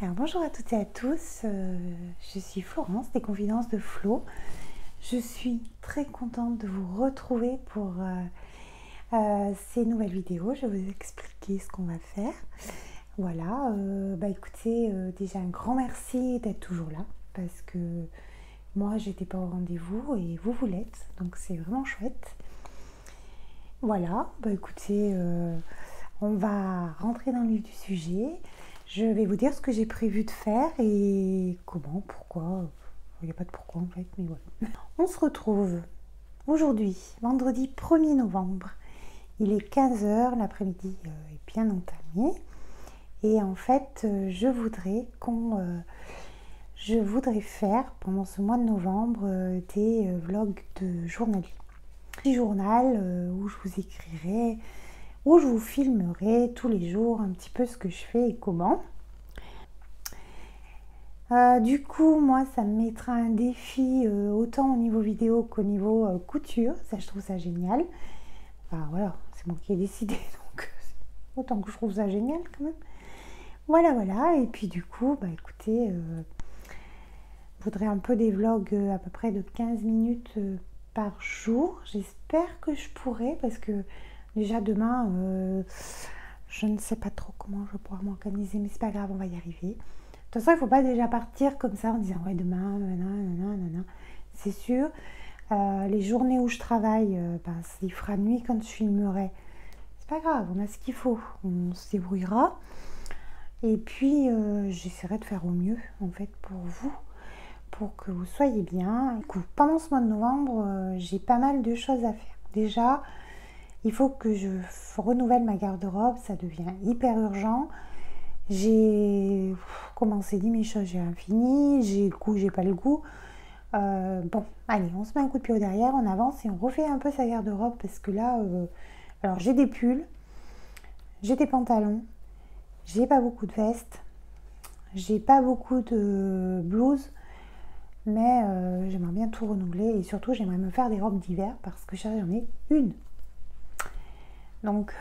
Alors bonjour à toutes et à tous, je suis Florence des Confidences de Flo. Je suis très contente de vous retrouver pour ces nouvelles vidéos. Je vais vous expliquer ce qu'on va faire. Voilà, écoutez, déjà un grand merci d'être toujours là parce que moi j'étais pas au rendez-vous et vous l'êtes, donc c'est vraiment chouette. Voilà, écoutez, on va rentrer dans le vif du sujet. Je vais vous dire ce que j'ai prévu de faire et comment, pourquoi. Il n'y a pas de pourquoi en fait, mais voilà. On se retrouve aujourd'hui, vendredi 1er novembre. Il est 15 h, l'après-midi est bien entamé. Et en fait, je voudrais faire pendant ce mois de novembre des vlogs de journalisme. Un petit journal où je vous écrirai, où je vous filmerai tous les jours un petit peu ce que je fais et comment. Du coup, moi, ça me mettra un défi autant au niveau vidéo qu'au niveau couture. Ça, je trouve ça génial. Enfin, voilà, c'est moi qui ai décidé, donc autant que je trouve ça génial quand même. Voilà, voilà. Et puis du coup, écoutez, je voudrais un peu des vlogs à peu près de 15 minutes par jour. J'espère que je pourrai parce que déjà demain, je ne sais pas trop comment je vais pouvoir m'organiser, mais c'est pas grave, on va y arriver. De toute façon, il ne faut pas déjà partir comme ça en disant ouais demain, nanana. C'est sûr. Les journées où je travaille, il fera nuit quand je filmerai. C'est pas grave, on a ce qu'il faut, on se débrouillera. Et puis j'essaierai de faire au mieux en fait pour vous, pour que vous soyez bien. Pendant ce mois de novembre, j'ai pas mal de choses à faire. Déjà, il faut que je renouvelle ma garde-robe, ça devient hyper urgent. J'ai commencé 10 000 choses, j'ai rien fini, j'ai le goût, j'ai pas le goût. Bon, allez, on se met un coup de pied au derrière, on avance et on refait un peu sa garde-robe parce que là, alors j'ai des pulls, j'ai des pantalons, j'ai pas beaucoup de vestes, j'ai pas beaucoup de blouses, mais j'aimerais bien tout renouveler et surtout j'aimerais me faire des robes d'hiver parce que j'en ai une. Donc,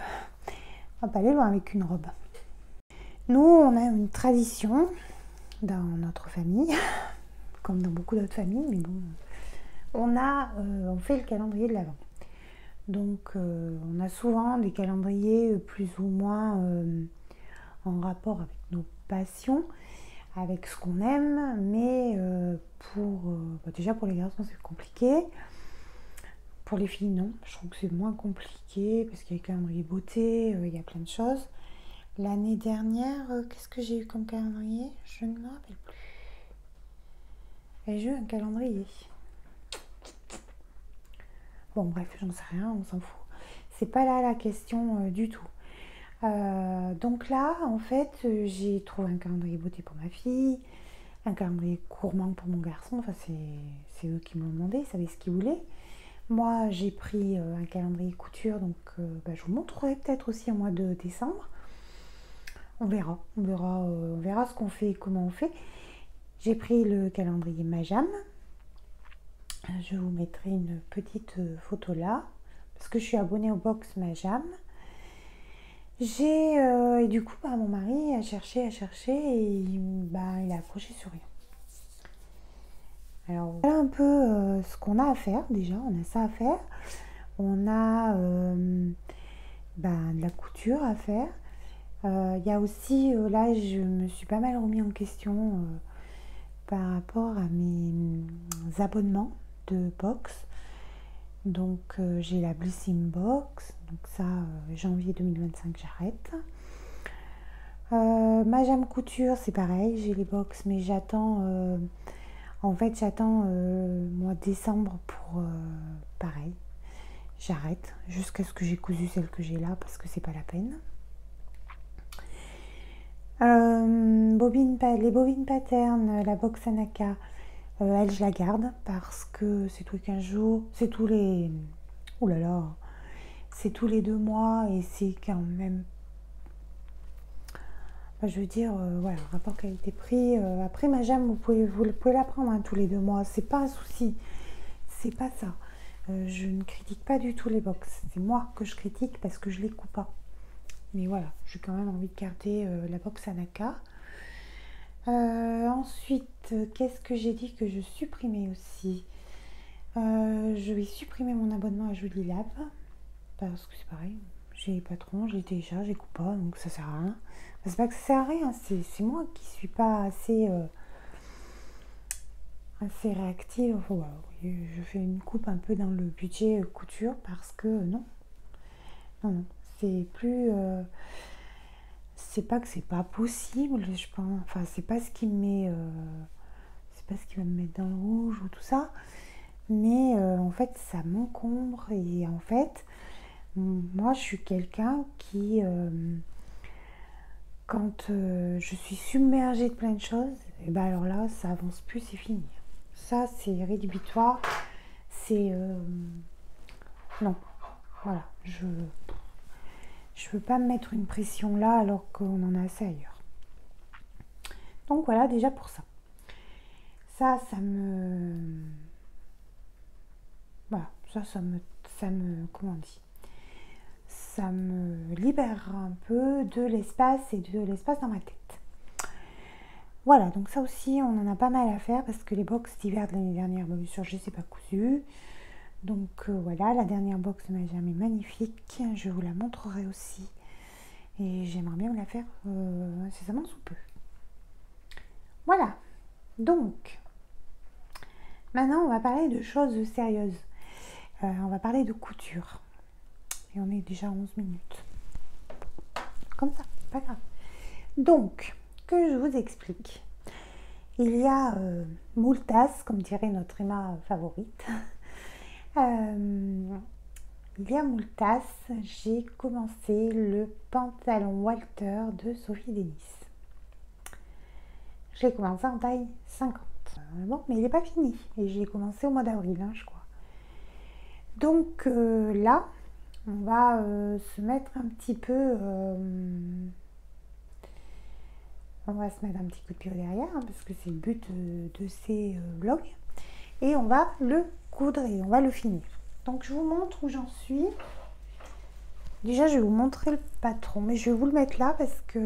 on va pas aller loin avec une robe. Nous, on a une tradition dans notre famille, comme dans beaucoup d'autres familles, mais bon, on fait le calendrier de l'Avent. Donc, on a souvent des calendriers plus ou moins en rapport avec nos passions, avec ce qu'on aime, mais déjà pour les garçons c'est compliqué. Pour les filles, non, je trouve que c'est moins compliqué parce qu'il y a le calendrier beauté, il y a plein de choses. L'année dernière, qu'est-ce que j'ai eu comme calendrier? Je ne me rappelle plus. Et j'ai eu un calendrier. Bon, bref, j'en sais rien, on s'en fout. C'est pas là la question du tout. Donc là, en fait, j'ai trouvé un calendrier beauté pour ma fille, un calendrier gourmand pour mon garçon. Enfin, c'est eux qui m'ont demandé, ils savaient ce qu'ils voulaient. Moi, j'ai pris un calendrier couture, donc je vous montrerai peut-être aussi au mois de décembre. On verra ce qu'on fait et comment on fait. J'ai pris le calendrier Majam. Je vous mettrai une petite photo là, parce que je suis abonnée au box Majam. Et du coup, mon mari a cherché et il a accroché sur rien. Alors voilà un peu ce qu'on a à faire déjà, on a ça à faire. On a de la couture à faire. Il y a aussi, là je me suis pas mal remis en question par rapport à mes abonnements de box. Donc j'ai la Blissim Box, donc ça janvier 2025 j'arrête. Majam Couture c'est pareil, j'ai les box mais j'attends mois de décembre pour pareil, j'arrête jusqu'à ce que j'ai cousu celle que j'ai là parce que c'est pas la peine. Les bobines pattern, la box Anaka, elle je la garde parce que c'est tous les 15 jours, c'est tous les... Ouh là là, c'est tous les 2 mois et c'est quand même... je veux dire, voilà, rapport qualité-prix. Après Majam, vous pouvez la prendre tous les 2 mois, c'est pas un souci, c'est pas ça. Je ne critique pas du tout les box, c'est moi que je critique parce que je les coupe pas. Mais voilà, j'ai quand même envie de garder la box Anaka. Ensuite, qu'est-ce que j'ai dit que je supprimais aussi? Je vais supprimer mon abonnement à Jolilab parce que c'est pareil, j'ai les patrons, je les télécharge, je les coupe pas, donc ça sert à rien. Enfin, c'est pas que ça sert à rien, c'est moi qui suis pas assez réactive. Enfin, voilà, je fais une coupe un peu dans le budget couture parce que non, c'est plus. C'est pas que c'est pas possible, je pense. Enfin, c'est pas ce qui me met. C'est pas ce qui va me mettre dans le rouge ou tout ça. Mais en fait, ça m'encombre. Et en fait, moi, je suis quelqu'un qui. Quand je suis submergée de plein de choses, et ben alors là, ça avance plus, c'est fini. Ça, c'est rédhibitoire. C'est. Non. Voilà. Je veux pas me mettre une pression là alors qu'on en a assez ailleurs. Donc voilà, déjà pour ça. Ça me... Voilà, ça me... Comment on dit? Ça me libère un peu de l'espace et de l'espace dans ma tête. Voilà, donc ça aussi, on en a pas mal à faire parce que les box d'hiver de l'année dernière, bien sûr, je ne les ai pas cousues. Donc voilà, la dernière box de ma jambe est magnifique. Je vous la montrerai aussi. Et j'aimerais bien vous la faire incessamment sous peu. Voilà. Donc, maintenant, on va parler de choses sérieuses. On va parler de couture. Et on est déjà à 11 minutes. Comme ça, pas grave. Donc, que je vous explique. Il y a moult tasses, comme dirait notre Emma favorite. Il y a moult tasses. J'ai commencé le pantalon Walter de Sophie Denis. Je l'ai commencé en taille 50. Bon, mais il n'est pas fini. Et j'ai commencé au mois d'avril, hein, je crois. Donc là, on va se mettre un petit peu... on va se mettre un petit coup de pied derrière, hein, parce que c'est le but de ces vlogs. Et on va le coudre et on va le finir. Donc je vous montre où j'en suis. Déjà, je vais vous montrer le patron, mais je vais vous le mettre là parce que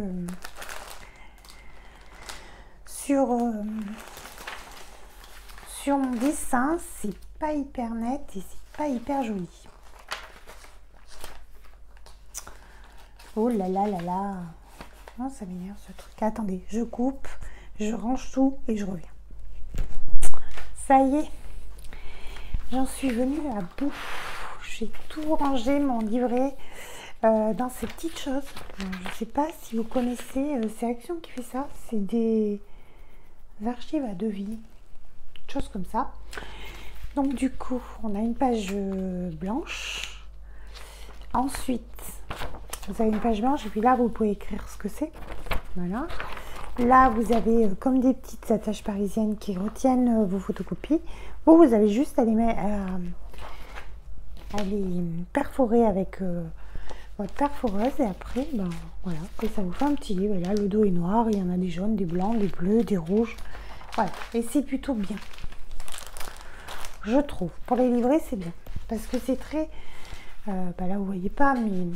sur mon dessin, c'est pas hyper net et c'est pas hyper joli. Oh là là là là. Oh, ça m'énerve ce truc. Attendez, je coupe, je range tout et je reviens. Ça y est, j'en suis venue à bout. J'ai tout rangé, mon livret, dans ces petites choses. Je ne sais pas si vous connaissez, c'est Action qui fait ça. C'est des archives à devis, choses comme ça. Donc du coup, on a une page blanche. Ensuite, vous avez une page blanche et puis là, vous pouvez écrire ce que c'est. Voilà. Là, vous avez comme des petites attaches parisiennes qui retiennent vos photocopies. Vous avez juste à les perforer avec votre perforeuse et après, ben voilà, et ça vous fait un petit livre. Et là, le dos est noir, il y en a des jaunes, des blancs, des bleus, des rouges. Voilà, et c'est plutôt bien. Je trouve. Pour les livrets, c'est bien. Parce que c'est très... bah là, vous voyez pas, mais...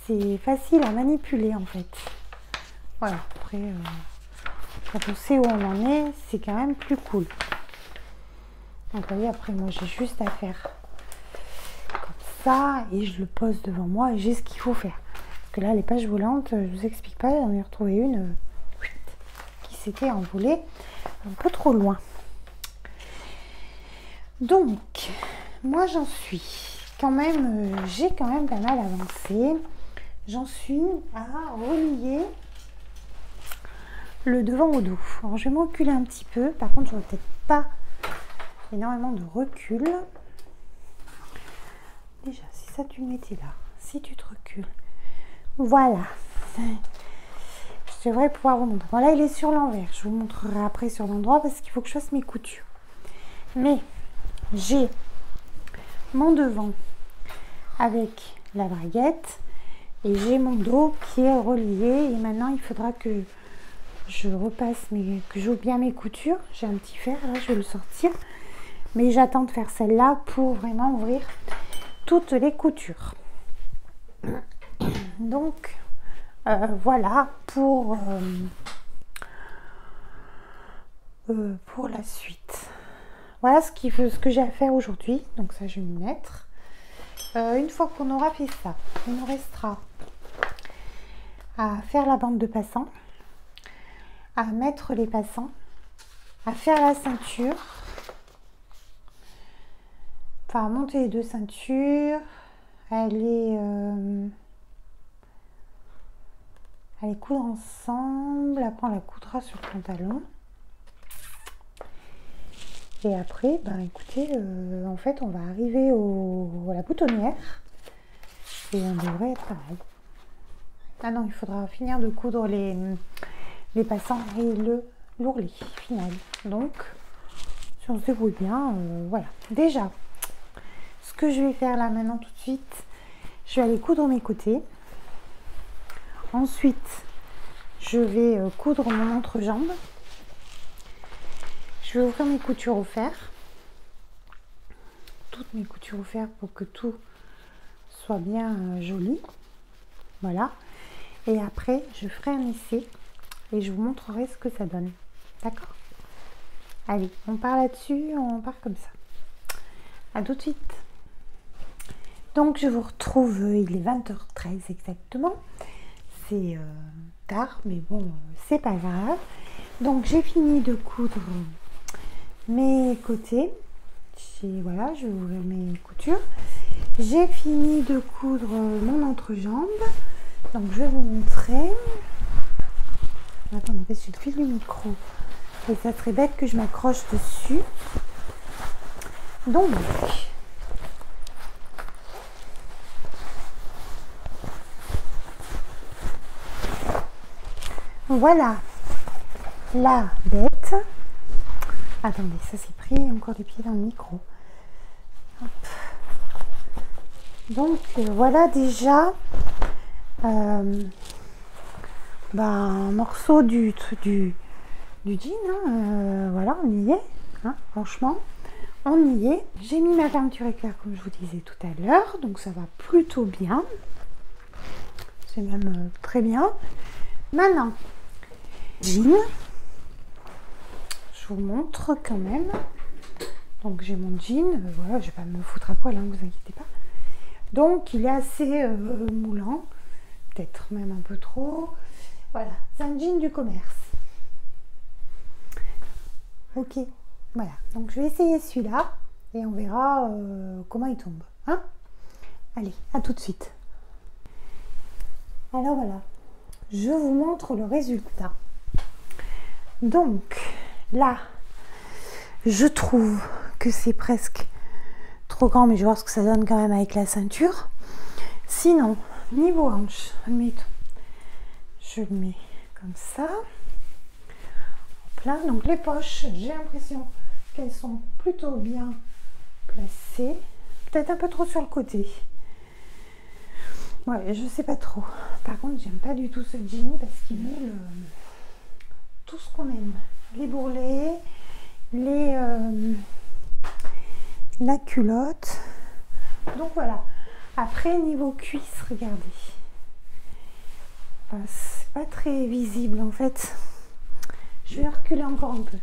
c'est facile à manipuler, en fait. Voilà. Après, quand on sait où on en est, c'est quand même plus cool. Donc, vous voyez, après, moi, j'ai juste à faire comme ça. Et je le pose devant moi et j'ai ce qu'il faut faire. Parce que là, les pages volantes, je vous explique pas. J'en ai retrouvé une qui s'était envolée un peu trop loin. Donc, moi j'en suis quand même, j'ai quand même pas mal avancé. J'en suis à relier le devant au dos. Alors je vais m'enculer un petit peu, par contre j'aurai peut-être pas énormément de recul. Déjà, si ça tu le mettais là, si tu te recules, voilà. Je devrais pouvoir vous montrer. Bon là il est sur l'envers, je vous montrerai après sur l'endroit parce qu'il faut que je fasse mes coutures. Mais j'ai mon devant avec la braguette et j'ai mon dos qui est relié et maintenant il faudra que je repasse que j'ouvre bien mes coutures. J'ai un petit fer là, je vais le sortir, mais j'attends de faire celle-là pour vraiment ouvrir toutes les coutures. Donc Voilà pour la suite. Voilà ce que j'ai à faire aujourd'hui. Donc ça, je vais m'y mettre. Une fois qu'on aura fait ça, il nous restera à faire la bande de passant, à mettre les passants, à faire la ceinture, enfin à monter les deux ceintures, à les coudre ensemble. Après on la coudra sur le pantalon. Et après, ben écoutez, en fait on va arriver à la boutonnière et on devrait être pareil. Ah non, il faudra finir de coudre les passants et l'ourlet final. Donc, si on se débrouille bien, voilà. Déjà, ce que je vais faire là maintenant tout de suite, je vais aller coudre mes côtés. Ensuite, je vais coudre mon entrejambe. Je vais ouvrir mes coutures au fer. Toutes mes coutures au fer pour que tout soit bien joli. Voilà. Et après, je ferai un essai et je vous montrerai ce que ça donne. D'accord? Allez, on part là-dessus, on part comme ça. À tout de suite. Donc, je vous retrouve, il est 20h13 exactement. C'est tard, mais bon, c'est pas grave. Donc, j'ai fini de coudre mes côtés. Voilà, je vais ouvrir mes coutures. J'ai fini de coudre mon entrejambe. Donc, je vais vous montrer. Attendez, parce que je file le micro. Et ça serait bête que je m'accroche dessus. Donc, voilà la bête. Attendez, ça s'est pris encore des pieds dans le micro. Hop. Donc, voilà déjà un morceau du jean. Hein, voilà, on y est. Hein, franchement, on y est. J'ai mis ma fermeture éclair comme je vous disais tout à l'heure. Donc, ça va plutôt bien. C'est même très bien. Maintenant, jean. Je vous montre quand même. Donc, j'ai mon jean. Voilà, je vais pas me foutre à poil, hein, vous inquiétez pas. Donc, il est assez moulant. Peut-être même un peu trop. Voilà, c'est un jean du commerce. Ok, voilà. Donc, je vais essayer celui-là et on verra comment il tombe. Hein? Allez, à tout de suite. Alors, voilà. Je vous montre le résultat. Donc, là, je trouve que c'est presque trop grand, mais je vais voir ce que ça donne quand même avec la ceinture. Sinon, niveau hanche, admettons, je le mets comme ça. Hop là. Donc les poches, j'ai l'impression qu'elles sont plutôt bien placées. Peut-être un peu trop sur le côté. Ouais, je sais pas trop. Par contre, j'aime pas du tout ce jean parce qu'il met tout ce qu'on aime. Les bourrelets, la culotte. Donc voilà. Après, niveau cuisse, regardez. C'est pas très visible en fait. Je vais reculer encore un peu.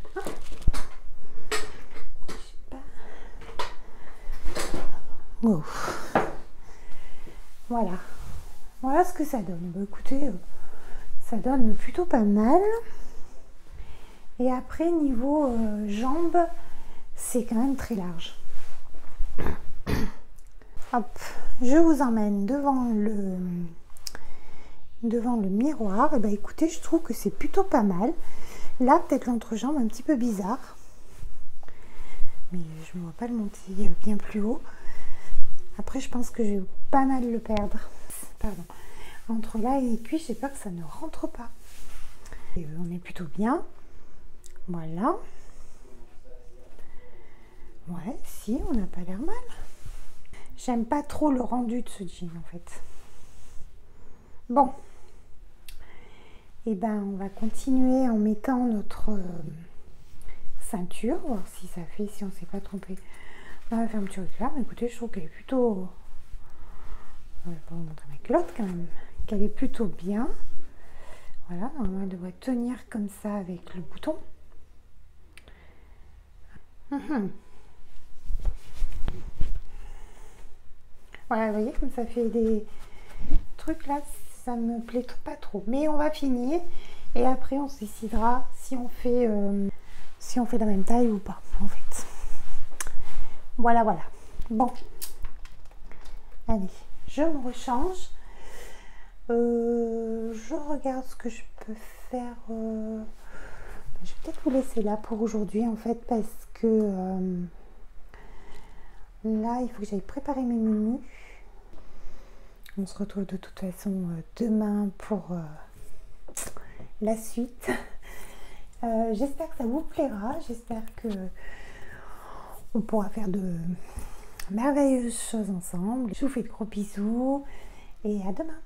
Oh. Voilà. Voilà ce que ça donne. Bah, écoutez, ça donne plutôt pas mal. Et après, niveau jambes, c'est quand même très large. Hop, je vous emmène devant le miroir. Et ben écoutez, je trouve que c'est plutôt pas mal. Là, peut-être l'entrejambe un petit peu bizarre. Mais je ne vois pas le monter bien plus haut. Après, je pense que je vais pas mal le perdre. Pardon. Entre là et les cuisses, j'ai peur que ça ne rentre pas. Et on est plutôt bien. Voilà. Ouais, si, on n'a pas l'air mal. J'aime pas trop le rendu de ce jean en fait. Bon. Et ben, on va continuer en mettant notre ceinture, voir si ça fait, si on ne s'est pas trompé dans la fermeture éclair. Mais écoutez, je trouve qu'elle est plutôt... Je vais pas vous montrer ma culotte quand même. Qu'elle est plutôt bien. Voilà, normalement elle devrait tenir comme ça avec le bouton. Voilà, vous voyez comme ça fait des trucs là, ça me plaît pas trop. Mais on va finir et après on se décidera si on fait la même taille ou pas en fait. Voilà, voilà. Bon, allez, je me rechange. Je regarde ce que je peux faire. Je vais peut-être vous laisser là pour aujourd'hui en fait parce que là il faut que j'aille préparer mes menus. On se retrouve de toute façon demain pour la suite. J'espère que ça vous plaira. J'espère que on pourra faire de merveilleuses choses ensemble. Je vous fais de gros bisous et à demain.